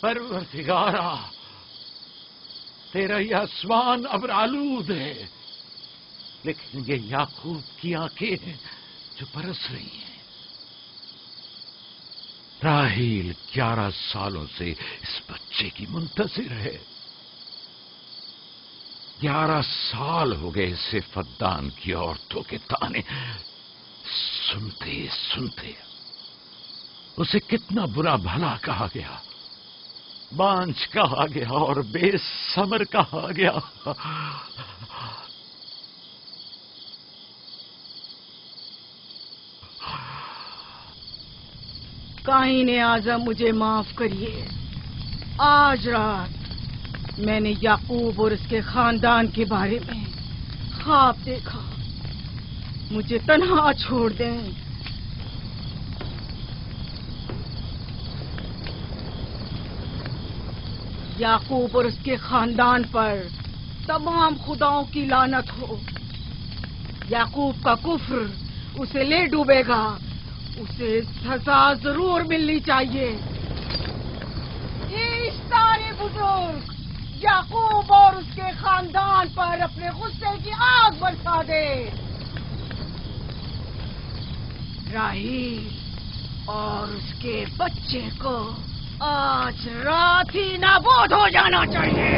پروردگارا، تیرا یہ آسمان ابر آلود ہے، لیکن یہ یعقوب کی آنکھیں ہیں جو برس رہی ہیں۔ راحیل 11 سالوں سے اس بچے کی منتظر ہے۔ 11 سال ہو گئے اسے فدان کی عورتوں کے تانے سنتے سنتے۔ اسے کتنا برا بھلا کہا گیا، بانجھ کہا گیا اور بے ثمر کہا گیا۔ قائن اعظم مجھے معاف کریے، آج رات میں نے یعقوب اور اس کے خاندان کے بارے میں خواب دیکھا، مجھے تنہا چھوڑ دیں۔ یعقوب اور اس کے خاندان پر تمام خداؤں کی لعنت ہو۔ یعقوب کا کفر اسے لے ڈوبے گا، اسے سزا ضرور ملنی چاہیے۔ اشتار بزرگ یعقوب اور اس کے خاندان پر اپنے غصے کی آگ برسا دے۔ راحیل اور اس کے بچے کو آج رات ہی نابود ہو جانا چاہیے۔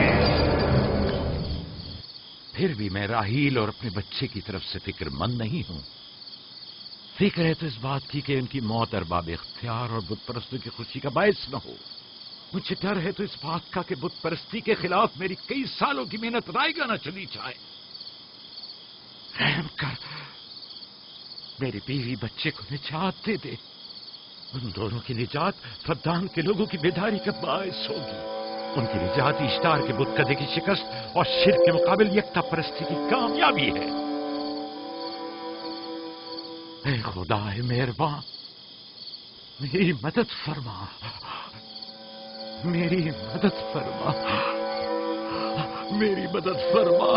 پھر بھی میں راحیل اور اپنے بچے کی طرف سے فکر مند نہیں ہوں۔ فکر ہے تو اس بات کی کہ ان کی موت ارباب اختیار اور بت پرستوں کی خوشی کا باعث نہ ہو۔ مجھے ڈر ہے تو اس بات کا کہ بت پرستی کے خلاف میری کئی سالوں کی محنت رائے گا نہ چلی جائے۔ رحم کر، میری بیوی بچے کو نجات دے دے۔ ان دونوں کی نجات فدان کے لوگوں کی بیداری کا باعث ہوگی۔ ان کی نجات اشتار کے بت کدے کی شکست اور شرک کے مقابل یکتا پرستی کی کامیابی ہے۔ اے خدا مہربان، میری مدد فرما، میری مدد فرما، میری مدد فرما۔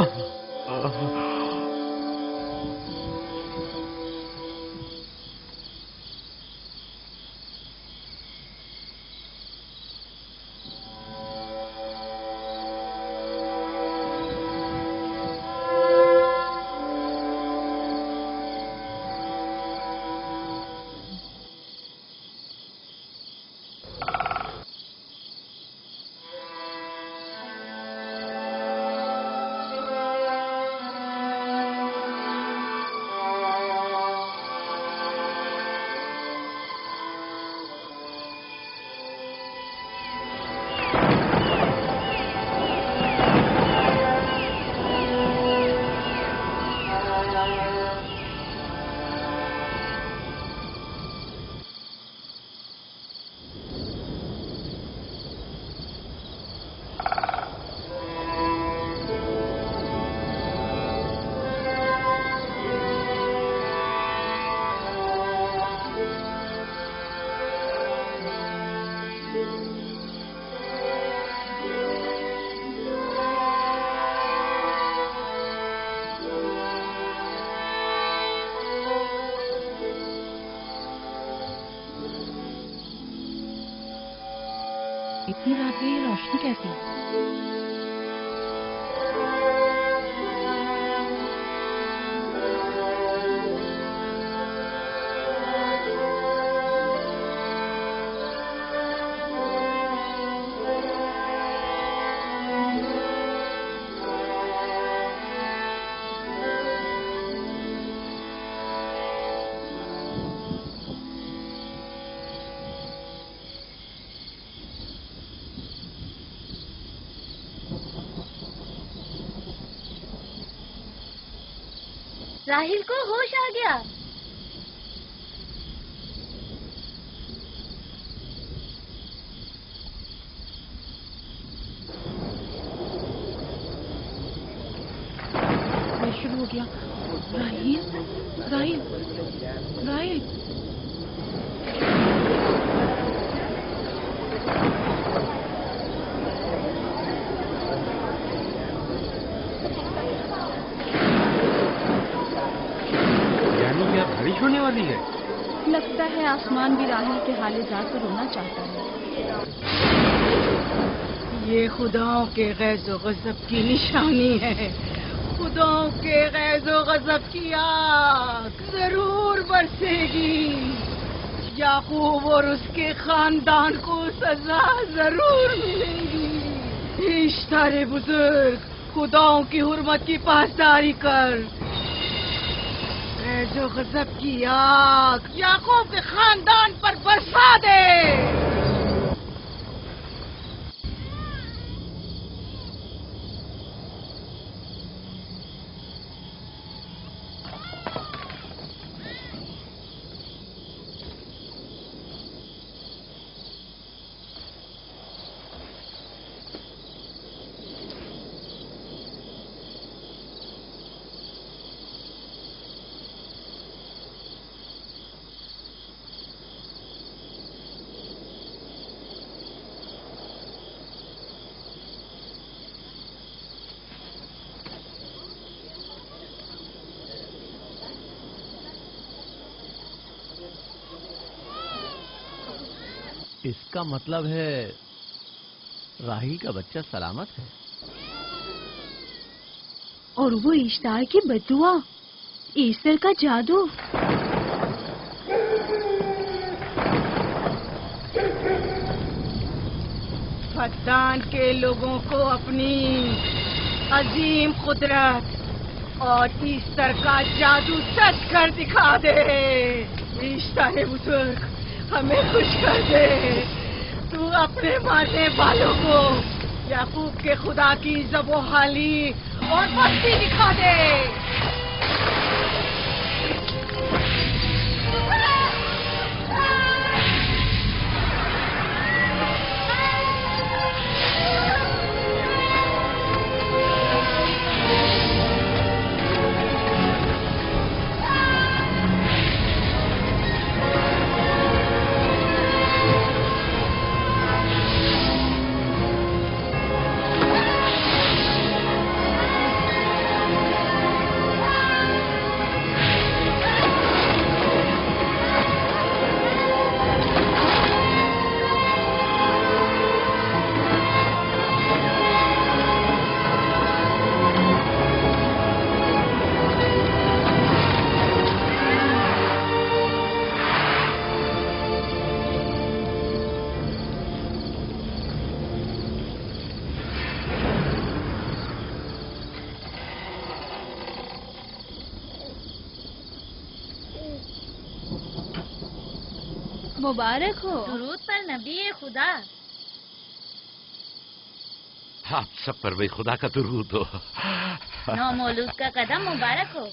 اتنی رات میں یہ روشنی کیسی؟ راحیل کو ہوش آ گیا۔ شروع ہو گیا۔ راحیل راحیل راحیل بارش ہونے والی ہے۔ لگتا ہے آسمان بھی راحیل کے حال ذات پر رونا چاہتا ہے۔ یہ خداؤں کے غیظ و غضب کی نشانی ہے، خداؤں کے غیظ و غضب کی آگ ضرور برسے گی، یعقوب اور اس کے خاندان کو سزا ضرور ملے گی۔ اشتارے بزرگ، خداؤں کی حرمت کی پاسداری کر، غیظ و غضب کی آگ یعقوب کے خاندان پر برسا دے۔ اس کا مطلب ہے راحیل کا بچہ سلامت ہے، اور وہ اشتار کی بددعا، ایسٹر کا جادو۔ فتان کے لوگوں کو اپنی عظیم قدرت اور ایسٹر کا جادو سچ کر دکھا دے۔ ایسٹر بزرگ، ہمیں خوش کر دے، تو اپنے مارنے والوں کو یعقوب کے خدا کی ذبح و حالی اور مستی دکھا دے۔ مبارک ہو۔ درود پر نبی خدا۔ آپ سب پر بھی خدا کا درود ہو۔ نو مولود کا قدم مبارک ہو۔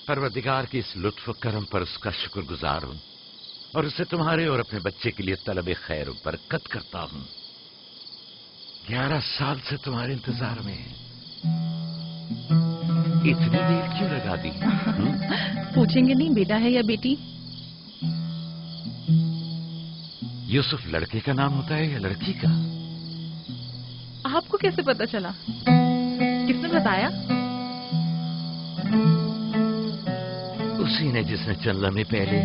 پروردگار کی اس لطف و کرم پر اس کا شکر گزار ہوں، اور اسے تمہارے اور اپنے بچے کے لیے طلب خیر و برکت کرتا ہوں۔ 11 سال سے تمہارے انتظار میں اتنی دیر کیوں لگا دی؟ پوچھیں گے نہیں بیٹا ہے یا بیٹی؟ یوسف لڑکے کا نام ہوتا ہے یا لڑکی کا؟ آپ کو کیسے پتا چلا؟ کس نے بتایا؟ اسی نے جس نے چند لمحے پہلے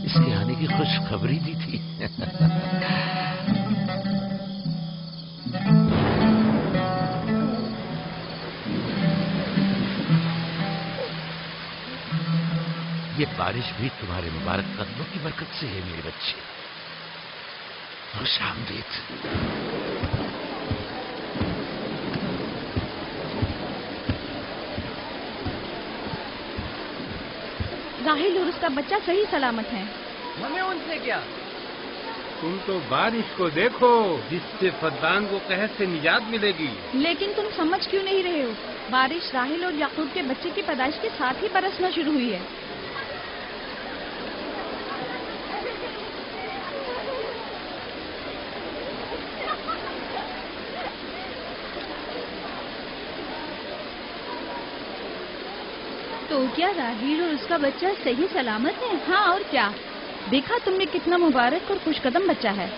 اس کے آنے کی خوشخبری دی تھی۔ یہ بارش بھی تمہارے مبارک قدموں کی برکت سے ہے میرے بچے۔ خوش آمدید۔ راحیل اور اس کا بچہ صحیح سلامت ہیں۔ ہمیں ان سے کیا؟ تم تو بارش کو دیکھو جس سے فتان کو قحط سے نجات ملے گی۔ لیکن تم سمجھ کیوں نہیں رہے ہو؟ بارش راحیل اور یعقوب کے بچے کی پیدائش کے ساتھ ہی برسنا شروع ہوئی ہے۔ تو کیا راحیل اور اس کا بچہ صحیح سلامت ہے؟ ہاں اور کیا؟ دیکھا تم نے کتنا مبارک اور خوش قدم بچہ ہے.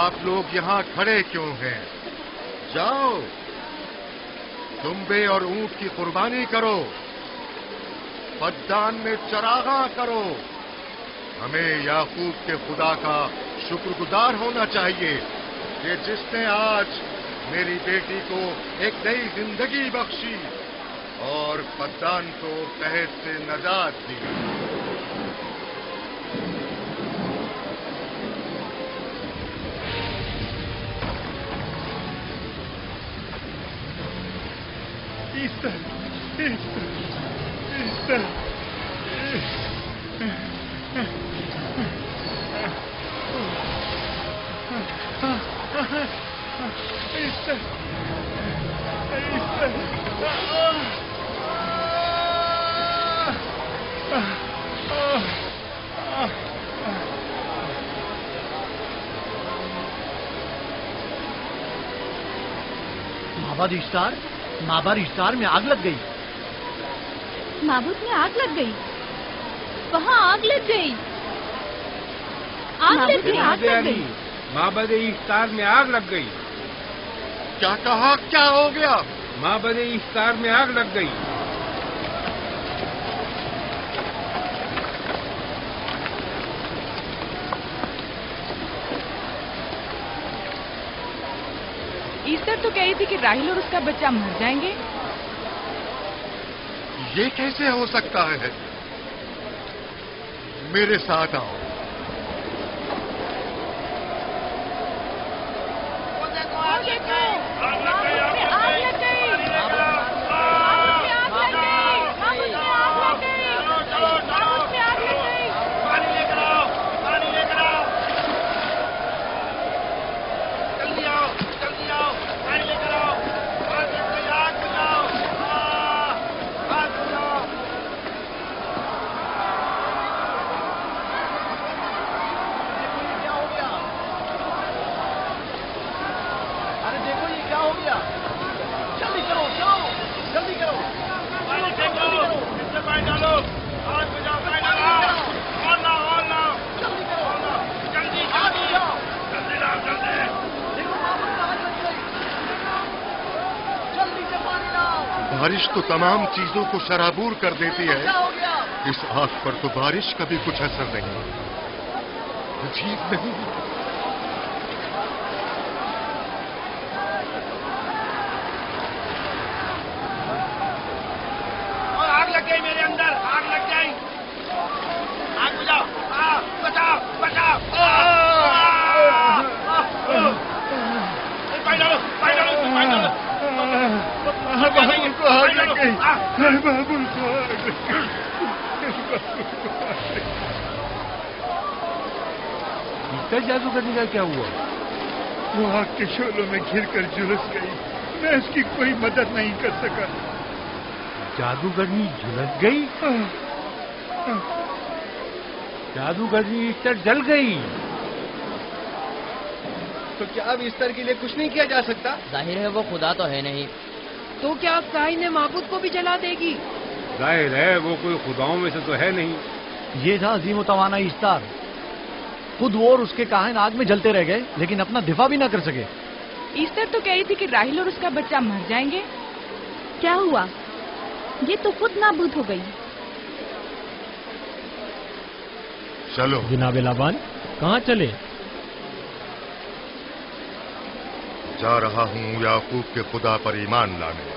آپ لوگ یہاں کھڑے کیوں ہیں؟ جاؤ دمبے اور اونٹ کی قربانی کرو، پدان میں چراغاں کرو. ہمیں یعقوب کے خدا کا شکر گزار ہونا چاہیے کہ جس نے آج میری بیٹی کو ایک نئی زندگی بخشی اور پدان کو قحط سے نجات دی. مابر اشتار میں آگ لگ گئی. معبود میں آگ لگ گئی. وہاں آگ لگ گئی. آگ لگ گئی. آگ لگ گئی. معبد اشتار میں آگ لگ گئی. کیا کہا؟ کیا ہو گیا؟ معبد اشتار میں آگ لگ گئی. ایسٹر تو کہہ رہی تھی کہ راہیل اور اس کا بچہ مر جائیں گے. یہ کیسے ہو سکتا ہے؟ میرے ساتھ آؤ. بارش تو تمام چیزوں کو شرابور کر دیتی ہے، اس آگ پر تو بارش کا بھی کچھ اثر نہیں. عجیب نہیں؟ اور آگ لگ گئی میرے اندر، آگ لگ گئی. آگ بجھاؤ، بچاؤ بچاؤ. پانی ڈالو، پانی ڈالو، پانی ڈالو. بابو کو آگ لگ گئی. بابو کو آگ لگ گئی. جادوگرنی کا کیا ہوا؟ وہ آگ کے شعلوں میں گھر کر جھلس گئی. میں اس کی کوئی مدد نہیں کر سکا. جادوگرنی جھلس گئی؟ جادوگرنی ایسٹر جل گئی. تو کیا اب ایسٹر کے لیے کچھ نہیں کیا جا سکتا؟ ظاہر ہے وہ خدا تو ہے نہیں. تو کیا اب کاہن معبود کو بھی جلا دے گی؟ ظاہر ہے وہ کوئی خداؤں میں سے تو ہے نہیں. یہ تھا عظیم و توانا اشتار. خود وہ اور اس کے کاہن آگ میں جلتے رہ گئے لیکن اپنا دفاع بھی نہ کر سکے. ایسٹر تو کہہ رہی تھی کہ راہیل اور اس کا بچہ مر جائیں گے. کیا ہوا؟ یہ تو خود نابود ہو گئی. چلو جناب لابان کہاں چلے؟ جا رہا ہوں یعقوب کے خدا پر ایمان لانے.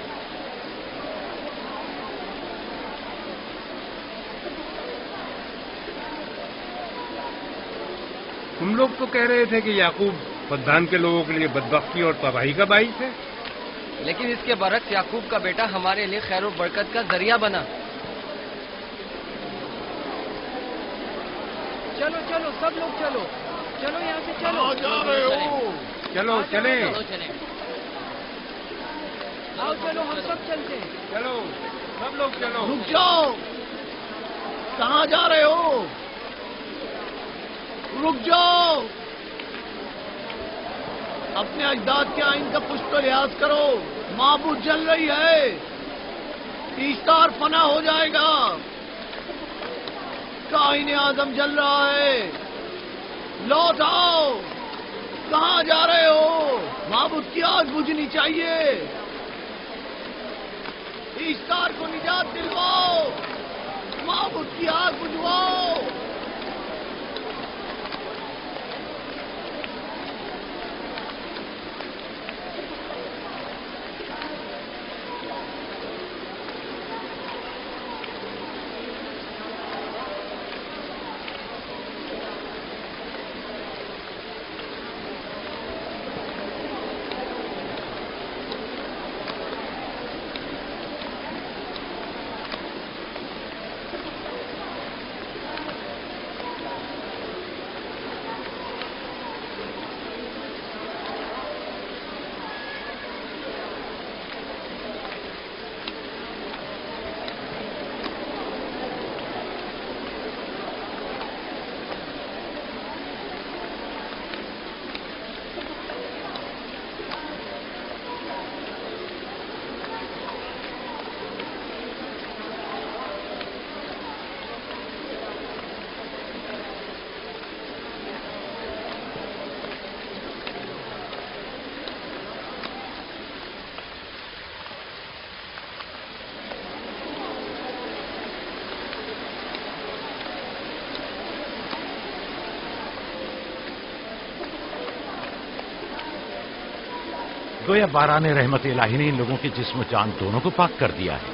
تم لوگ تو کہہ رہے تھے کہ یعقوب پدان کے لوگوں کے لیے بدبختی اور تباہی کا باعث ہے. لیکن اس کے برعکس یعقوب کا بیٹا ہمارے لیے خیر و برکت کا ذریعہ بنا. چلو چلو سب لوگ چلو، چلو یہاں سے چلو. جا رہے ہو؟ چلو چلیں. آؤ چلو ہم سب چلتے ہیں. چلو سب لوگ چلو. رک جاؤ. کہاں جا رہے ہو؟ رک جاؤ. اپنے اجداد کے آئین کا کچھ تو لحاظ کرو. معبود جل رہی ہے. ایشتار فنا ہو جائے گا. کائن اعظم جل رہا ہے. لوٹ آؤ. کہاں جا رہے ہو؟ معبود کی آگ بجھنی چاہیے. ایشتار کو نجات دلواؤ. معبود کی آگ بجھواؤ. گویا باران رحمت الہی نے ان لوگوں کے جسم و جان دونوں کو پاک کر دیا ہے.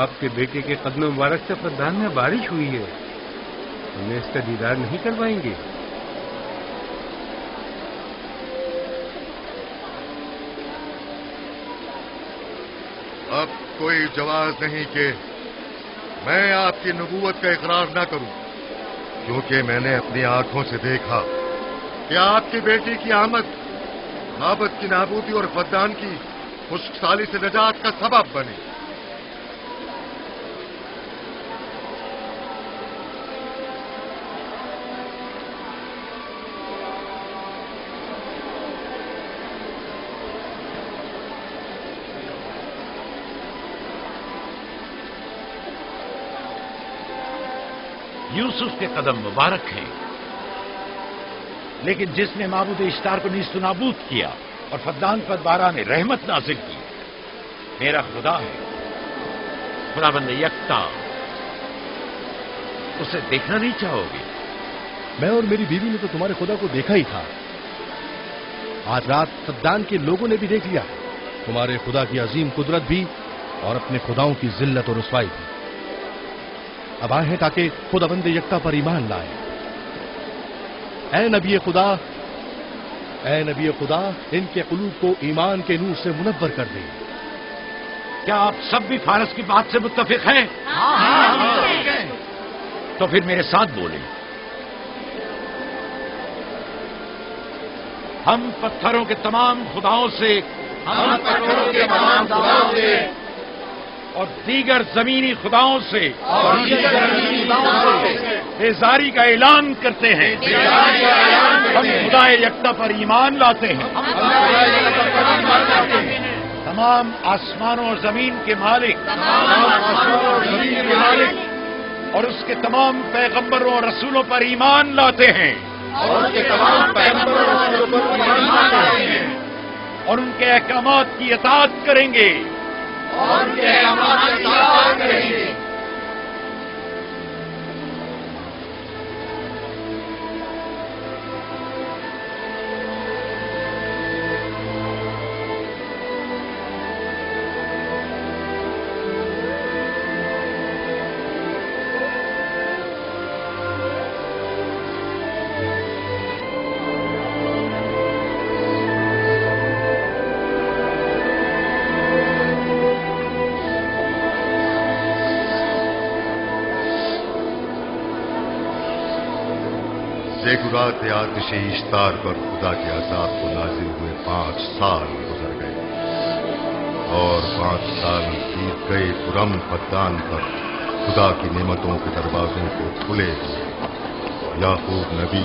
آپ کے بیٹے کے قدم مبارک سے فدان میں بارش ہوئی ہے. ہمیں اس کا دیدار نہیں کروائیں گے؟ اب کوئی جواز نہیں کہ میں آپ کی نبوت کا اقرار نہ کروں، کیونکہ میں نے اپنی آنکھوں سے دیکھا کہ آپ کی بیٹی کی آمد معبد کی نابودی اور فدان کی خشک سالی سے نجات کا سبب بنی. یوسف کے قدم مبارک ہیں، لیکن جس نے معبود اشتار کو نیست و نابود کیا اور فدان پر باران رحمت نازل کی، میرا خدا ہے، خداوند یکتا. اسے دیکھنا نہیں چاہو گے؟ میں اور میری بیوی نے تو تمہارے خدا کو دیکھا ہی تھا. آج رات فدان کے لوگوں نے بھی دیکھ لیا تمہارے خدا کی عظیم قدرت بھی اور اپنے خداؤں کی ذلت اور رسوائی بھی. اب آئے ہیں تاکہ خداوند یکتا پر ایمان لائیں. اے نبی خدا، ان کے قلوب کو ایمان کے نور سے منور کر دیں. کیا آپ سب بھی فارس کی بات سے متفق ہیں؟ تو پھر میرے ساتھ بولیں. ہم پتھروں کے تمام خداؤں سے اور دیگر زمینی خداؤں سے بیزاری کا اعلان کرتے ہیں. ہم خدا یکتا پر ایمان لاتے ہیں. تمام آسمانوں اور زمین کے مالک اور اس کے تمام پیغمبروں اور رسولوں پر ایمان لاتے ہیں اور ان کے احکامات کی اطاعت کریں گے. زیگورات آتش اشتار پر خدا کے عذاب کو نازل ہوئے 5 سال گزر گئے اور 5 سال بیت گئے پرم فدان پر خدا کی نعمتوں کے دروازوں کو کھلے ہوئے. یعقوب نبی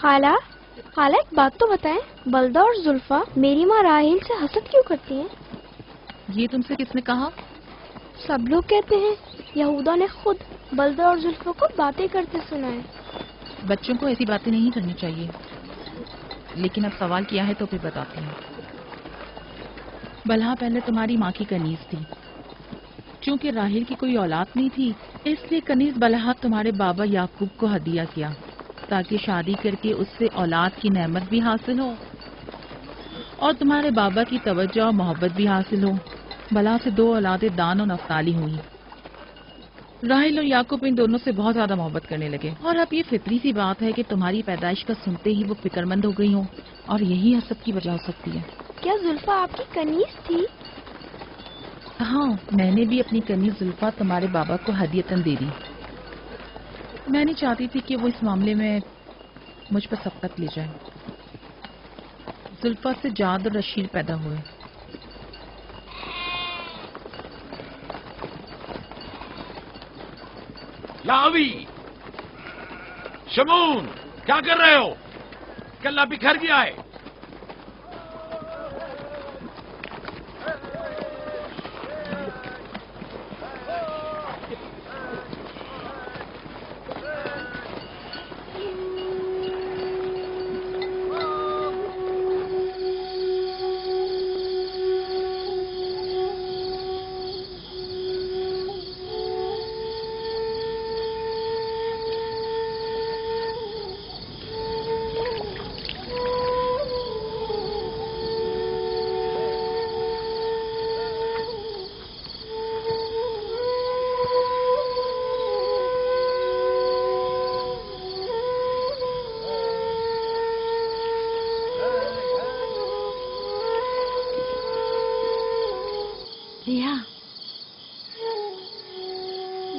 خالہ خالہ ایک بات تو بتائیں، بلدہ اور زلفا میری ماں راحیل سے حسد کیوں کرتی ہیں؟ یہ تم سے کس نے کہا؟ سب لوگ کہتے ہیں یہودا نے خود بلدہ اور زلفا کو باتیں کرتے سنا ہے۔ بچوں کو ایسی باتیں نہیں کرنی چاہیے، لیکن اب سوال کیا ہے تو پھر بتاتے ہیں۔ بلہا پہلے تمہاری ماں کی کنیز تھی، چونکہ راحیل کی کوئی اولاد نہیں تھی، اس لیے کنیز بلہا تمہارے بابا یعقوب کو ہدیہ کیا تاکہ شادی کر کے اس سے اولاد کی نعمت بھی حاصل ہو اور تمہارے بابا کی توجہ اور محبت بھی حاصل ہو۔ بلہا سے 2 اولادیں دان اور نفتالی ہوئی۔ راحیل اور یعقوب ان دونوں سے بہت زیادہ محبت کرنے لگے، اور اب یہ فطری سی بات ہے کہ تمہاری پیدائش کا سنتے ہی وہ فکر مند ہو گئی ہوں، اور یہی حسد کی وجہ ہو سکتی ہے۔ کیا زلفا آپ کی کنیز تھی؟ ہاں، میں نے بھی اپنی کنیز زلفا تمہارے بابا کو ہدیتاً دے دی۔ میں نہیں چاہتی تھی کہ وہ اس معاملے میں مجھ پر سبقت لے جائے۔ زلفا سے جاد اور رشید پیدا ہوئے۔ لاوی، شمون، کیا کر رہے ہو؟ کلا بکھر گیا ہے۔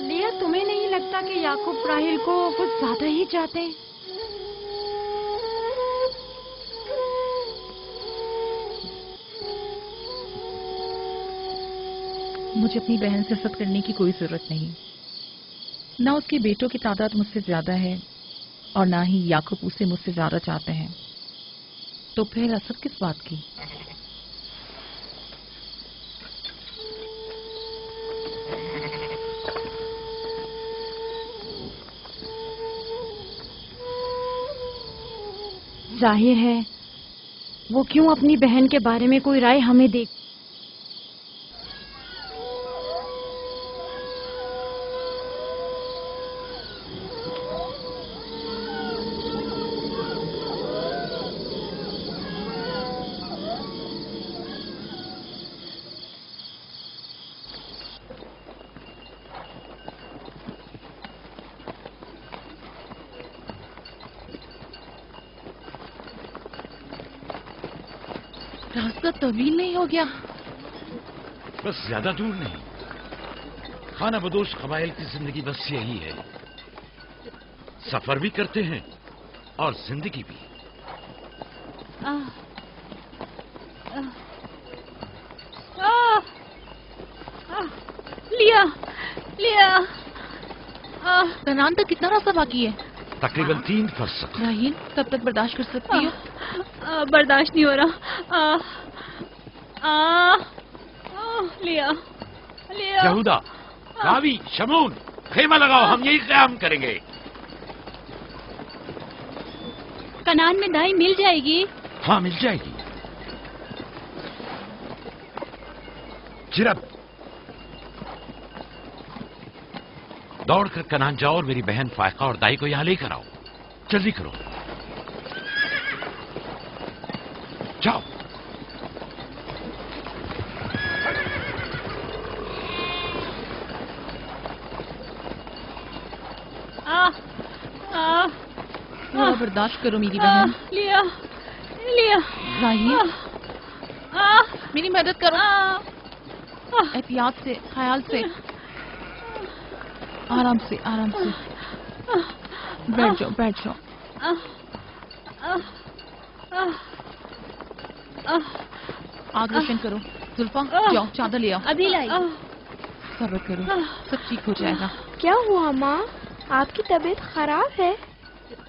لیا، تمہیں نہیں لگتا کہ یعقوب راحیل کو کچھ زیادہ ہی چاہتے ہیں؟ مجھے اپنی بہن سے حسد کرنے کی کوئی ضرورت نہیں، نہ اس کے بیٹوں کی تعداد مجھ سے زیادہ ہے اور نہ ہی یعقوب اسے مجھ سے زیادہ چاہتے ہیں، تو پھر حسد کس بات کی؟ ظاہر ہے وہ کیوں اپنی بہن کے بارے میں کوئی رائے ہمیں دے۔ راستہ طویل نہیں ہو گیا؟ بس زیادہ دور نہیں، خانہ بدوش قبائل کی زندگی بس یہی ہے، سفر بھی کرتے ہیں اور زندگی بھی۔ لیا لیا، کنعان تک کتنا راستہ باقی ہے؟ تقریباً 3 فرسخ۔ راحیل، کب تک برداشت کر سکتی ہو؟ برداشت نہیں ہو رہا۔ لیا لیا، یہودا، راوی، شمون، خیمہ لگاؤ، ہم یہی قیام کریں گے۔ کنعان میں دائی مل جائے گی؟ ہاں، مل جائے گی۔ چرب، دوڑ کر کنعان جاؤ اور میری بہن فائقہ اور دائی کو یہاں لے کر آؤ، جلدی کرو، جاؤ۔ تھوڑا برداشت کرو میری بہن۔ لیا لیا، راحیل، میری مدد کرو، احتیاط سے، خیال سے، آرام سے آرام سے، بیٹھ جاؤ بیٹھ جاؤ۔ آگ روشن کرو، زلفا جاؤ چادر لے آؤ۔ ابھی لائی۔ صبر کرو، سب ٹھیک ہو جائے گا۔ کیا ہوا ماں؟ آپ کی طبیعت خراب ہے؟